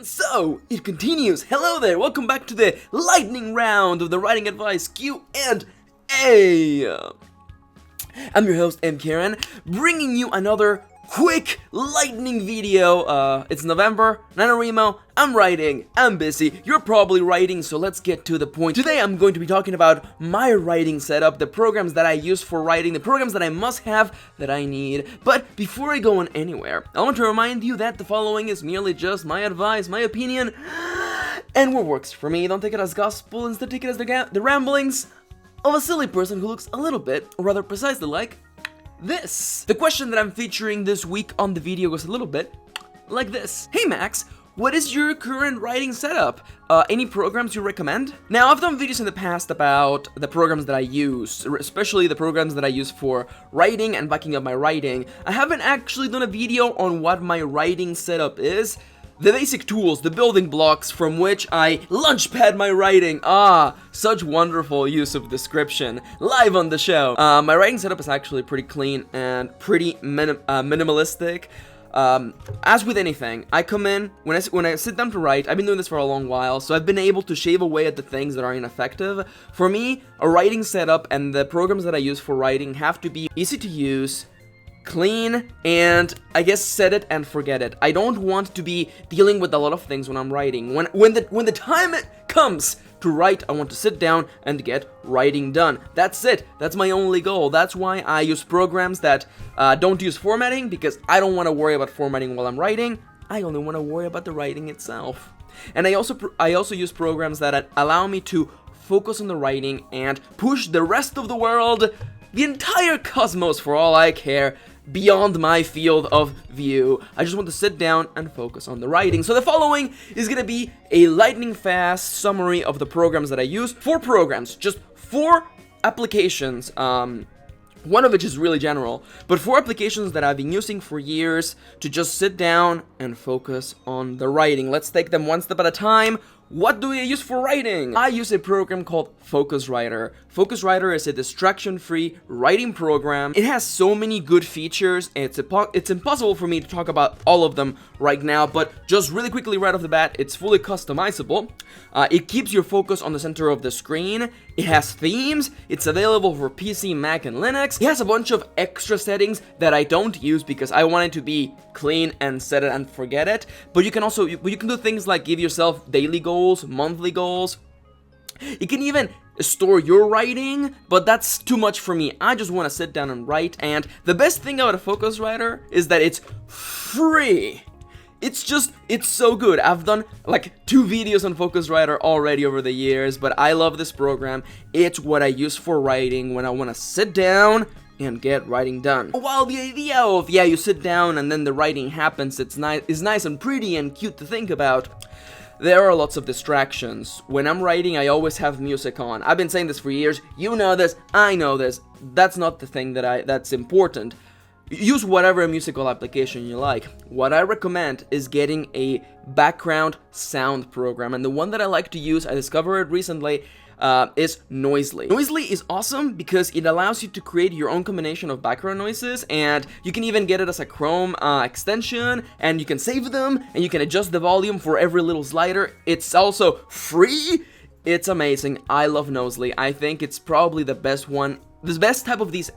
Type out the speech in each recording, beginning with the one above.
So, it continues. Hello there, welcome back to the lightning round of the writing advice Q&A. I'm your host, Kirin, bringing you another quick lightning video. It's November, NaNoWriMo, I'm writing, I'm busy, you're probably writing, so let's get to the point. Today I'm going to be talking about my writing setup, the programs that I use for writing, the programs that I must have, that I need. But before I go on anywhere, I want to remind you that the following is merely just my advice, my opinion, and what works for me. Don't take it as gospel, instead take it as the ramblings of a silly person who looks a little bit, or rather precisely like this. The question that I'm featuring this week on the video goes a little bit like this. Hey Max, what is your current writing setup? Any programs you recommend? Now, I've done videos in the past about the programs that I use, especially the programs that I use for writing and backing up my writing. I haven't actually done a video on what my writing setup is. The basic tools, the building blocks from which I launchpad my writing. Such wonderful use of description, live on the show. My writing setup is actually pretty clean and pretty minimalistic. As with anything, I come in, when I sit down to write, I've been doing this for a long while, so I've been able to shave away at the things that are ineffective. For me, a writing setup and the programs that I use for writing have to be easy to use, clean, and I guess set it and forget it. I don't want to be dealing with a lot of things when I'm writing. When the time comes to write, I want to sit down and get writing done. That's it. That's my only goal. That's why I use programs that don't use formatting, because I don't want to worry about formatting while I'm writing. I only want to worry about the writing itself. And I also use programs that allow me to focus on the writing and push the rest of the world, the entire cosmos for all I care, beyond my field of view. I just want to sit down and focus on the writing. So the following is gonna be a lightning fast summary of the programs that I use. 4 programs, just 4 applications, one of which is really general, but 4 applications that I've been using for years to just sit down and focus on the writing. Let's take them one step at a time. What do I use for writing? I use a program called FocusWriter. FocusWriter is a distraction-free writing program. It has so many good features. It's impossible for me to talk about all of them right now, but just really quickly right off the bat, it's fully customizable. It keeps your focus on the center of the screen. It has themes. It's available for PC, Mac, and Linux. It has a bunch of extra settings that I don't use because I want it to be clean and set it and forget it. But you can also you can do things like give yourself daily goals, monthly goals. You can even store your writing, but that's too much for me. I just want to sit down and write, and the best thing about a FocusWriter is that it's free. It's so good. I've done like 2 videos on FocusWriter already over the years, but I love this program. It's what I use for writing when I want to sit down and get writing done. While the idea of, you sit down and then the writing happens, is nice and pretty and cute to think about, there are lots of distractions. When I'm writing, I always have music on. I've been saying this for years. You know this, I know this. That's not the thing that's important. Use whatever musical application you like. What I recommend is getting a background sound program, and the one that I like to use, I discovered it recently, is Noisely. Noisely is awesome because it allows you to create your own combination of background noises, and you can even get it as a Chrome extension, and you can save them, and you can adjust the volume for every little slider. It's also free. It's amazing. I love Noisely. I think it's probably the best type of these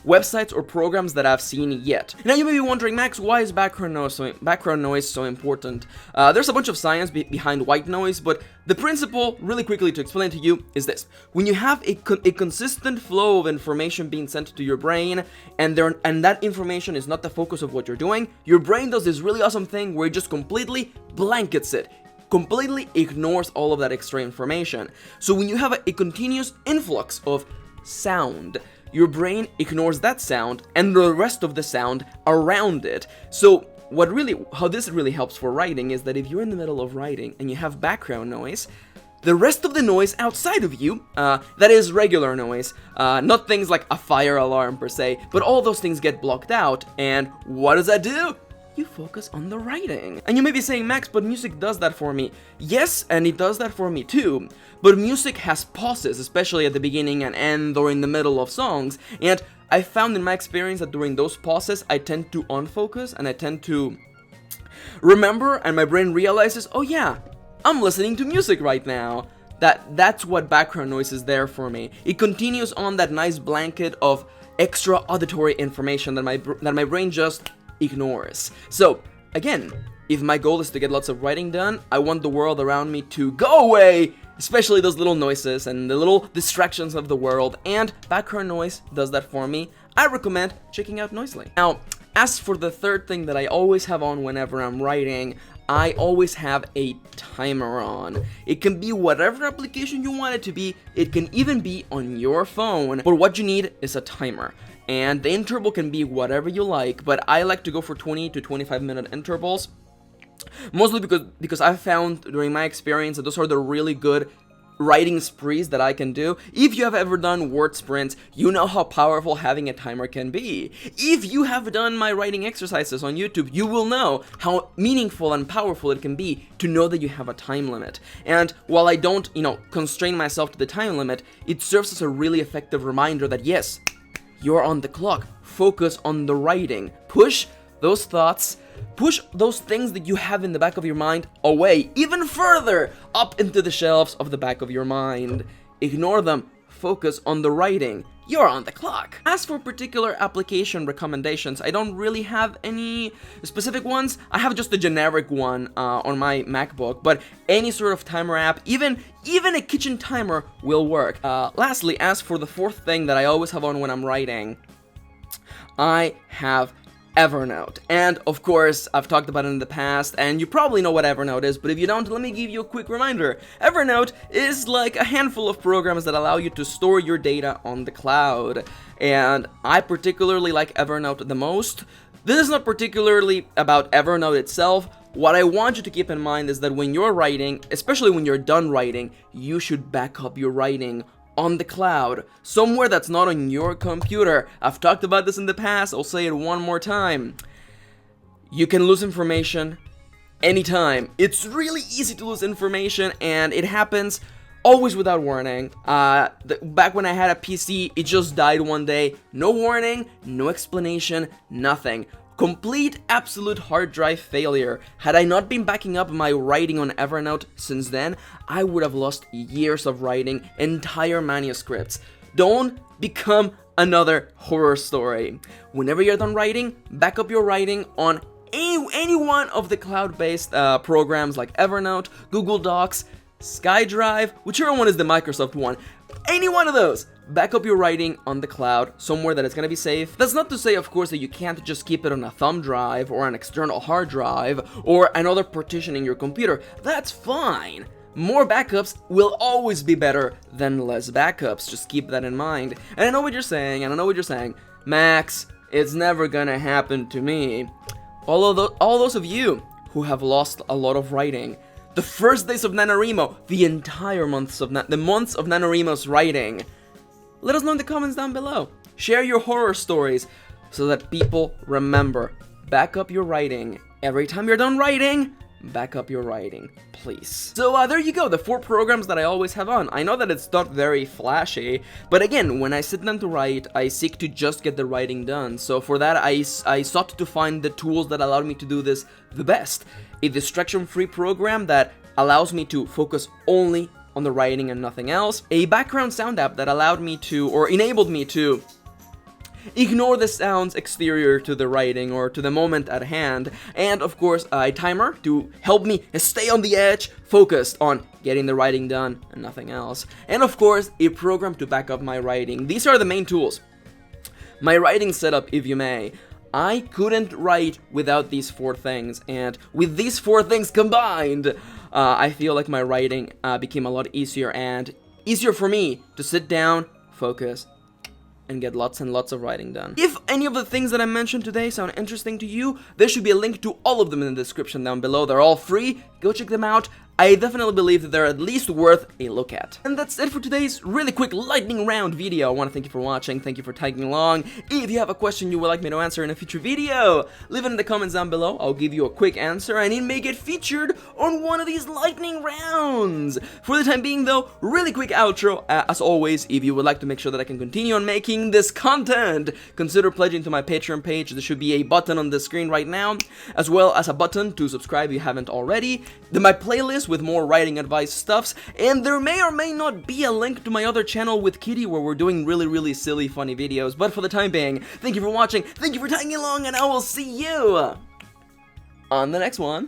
websites or programs that I've seen yet. Now you may be wondering, Max, why is background noise so important? There's a bunch of science behind white noise, but the principle, really quickly to explain to you, is this. When you have a consistent flow of information being sent to your brain, and that information is not the focus of what you're doing, your brain does this really awesome thing where it just completely blankets it, completely ignores all of that extra information. So when you have a continuous influx of sound, your brain ignores that sound and the rest of the sound around it. So how this really helps for writing is that if you're in the middle of writing and you have background noise, the rest of the noise outside of you, that is regular noise, not things like a fire alarm per se, but all those things get blocked out, and what does that do? You focus on the writing. And you may be saying, Max, but music does that for me. Yes, and it does that for me too. But music has pauses, especially at the beginning and end or in the middle of songs. And I found in my experience that during those pauses, I tend to unfocus and I tend to remember, and my brain realizes, oh yeah, I'm listening to music right now. That's what background noise is there for me. It continues on that nice blanket of extra auditory information that my brain just ignores. So again, if my goal is to get lots of writing done, I want the world around me to go away, especially those little noises and the little distractions of the world, and background noise does that for me. I recommend checking out Noisely. Now, as for the third thing that I always have on whenever I'm writing, I always have a timer on. It can be whatever application you want it to be. It can even be on your phone. But what you need is a timer. And the interval can be whatever you like, but I like to go for 20 to 25 minute intervals. Mostly because I've found during my experience that those are the really good writing sprees that I can do. If you have ever done word sprints, you know how powerful having a timer can be. If you have done my writing exercises on YouTube, you will know how meaningful and powerful it can be to know that you have a time limit. And while I don't, constrain myself to the time limit, it serves as a really effective reminder that yes, you're on the clock. Focus on the writing. Push those thoughts, push those things that you have in the back of your mind away, even further up into the shelves of the back of your mind. Ignore them. Focus on the writing. You're on the clock. As for particular application recommendations, I don't really have any specific ones. I have just a generic one on my MacBook, but any sort of timer app, even a kitchen timer will work. Lastly, as for the fourth thing that I always have on when I'm writing, I have Evernote. And of course, I've talked about it in the past, and you probably know what Evernote is, but if you don't, let me give you a quick reminder. Evernote is like a handful of programs that allow you to store your data on the cloud, and I particularly like Evernote the most. This is not particularly about Evernote itself. What I want you to keep in mind is that when you're writing, especially when you're done writing, you should back up your writing on the cloud, somewhere that's not on your computer. I've talked about this in the past, I'll say it one more time. You can lose information anytime. It's really easy to lose information, and it happens always without warning. Back when I had a PC, it just died one day. No warning, no explanation, nothing. Complete, absolute hard drive failure. Had I not been backing up my writing on Evernote since then, I would have lost years of writing, entire manuscripts. Don't become another horror story. Whenever you're done writing, back up your writing on any one of the cloud-based programs like Evernote, Google Docs, SkyDrive, whichever one is the Microsoft one. Any one of those. Back up your writing on the cloud, somewhere that it's gonna be safe. That's not to say, of course, that you can't just keep it on a thumb drive or an external hard drive or another partition in your computer. That's fine. More backups will always be better than less backups. Just keep that in mind. And I know what you're saying, Max, it's never gonna happen to me. All those of you who have lost a lot of writing, the first days of NaNoWriMo, the entire months of NaNoWriMo's writing, let us know in the comments down below. Share your horror stories so that people remember. Back up your writing. Every time you're done writing, back up your writing, please. So there you go, the 4 programs that I always have on. I know that it's not very flashy, but again, when I sit down to write, I seek to just get the writing done. So for that, I sought to find the tools that allowed me to do this the best. A distraction-free program that allows me to focus only on the writing and nothing else. A background sound app that allowed me to, or enabled me to, ignore the sounds exterior to the writing or to the moment at hand. And of course, a timer to help me stay on the edge, focused on getting the writing done and nothing else. And of course, a program to back up my writing. These are the main tools. My writing setup, if you may. I couldn't write without these 4 things, and with these 4 things combined, I feel like my writing became a lot easier, and easier for me to sit down, focus, and get lots and lots of writing done. If any of the things that I mentioned today sound interesting to you, there should be a link to all of them in the description down below. They're all free. Go check them out. I definitely believe that they're at least worth a look at. And that's it for today's really quick lightning round video. I want to thank you for watching, thank you for tagging along. If you have a question you would like me to answer in a future video, leave it in the comments down below. I'll give you a quick answer and it may get featured on one of these lightning rounds. For the time being though, really quick outro. As always, if you would like to make sure that I can continue on making this content, consider pledging to my Patreon page. There should be a button on the screen right now, as well as a button to subscribe if you haven't already. Then my playlist with more writing advice stuffs, and there may or may not be a link to my other channel with Kitty where we're doing really silly funny videos. But for the time being, thank you for watching, thank you for tagging along, and I will see you on the next one.